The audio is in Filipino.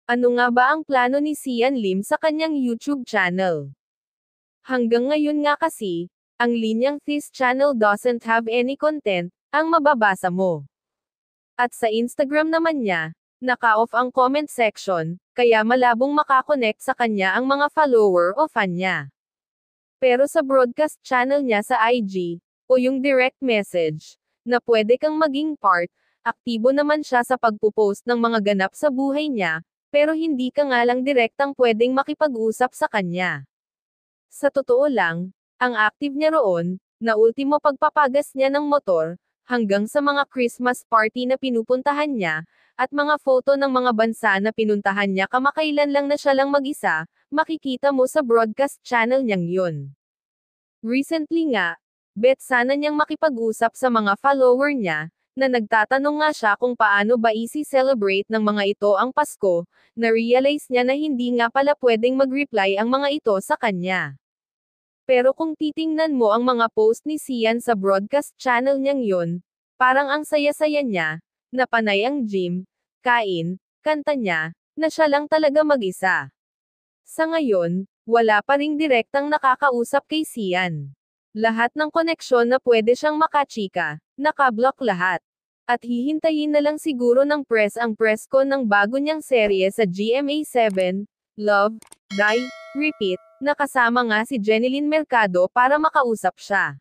Ano nga ba ang plano ni Sian Lim sa kanyang YouTube channel? Hanggang ngayon nga kasi, ang linyang this channel doesn't have any content, ang mababasa mo. At sa Instagram naman niya, naka-off ang comment section, kaya malabong makakonect sa kanya ang mga follower o fan niya. Pero sa broadcast channel niya sa IG, o yung direct message, na pwede kang maging part, aktibo naman siya sa pagpupost ng mga ganap sa buhay niya, pero hindi ka nga lang direktang pwedeng makipag-usap sa kanya. Sa totoo lang, ang active niya roon, na ultimo pagpapagas niya ng motor, hanggang sa mga Christmas party na pinupuntahan niya, at mga photo ng mga bansa na pinuntahan niya kamakailan lang na siya lang mag-isa, makikita mo sa broadcast channel niyang yun. Recently nga, bet sana niyang makipag-usap sa mga follower niya, na nagtatanong nga siya kung paano ba isi-celebrate ng mga ito ang Pasko, na-realize niya na hindi nga pala pwedeng mag-reply ang mga ito sa kanya. Pero kung titingnan mo ang mga post ni Sian sa broadcast channel niyang yun, parang ang saya-saya niya, na panay ang gym, kain, kanta niya, na siya lang talaga mag-isa. Sa ngayon, wala pa ring direktang nakakausap kay Sian. Lahat ng koneksyon na pwede siyang makachika, nakablock lahat. At hihintayin na lang siguro ng press ang press con ng bago niyang serye sa GMA7, Love, Die, Repeat, na kasama nga si Jeneline Mercado para makausap siya.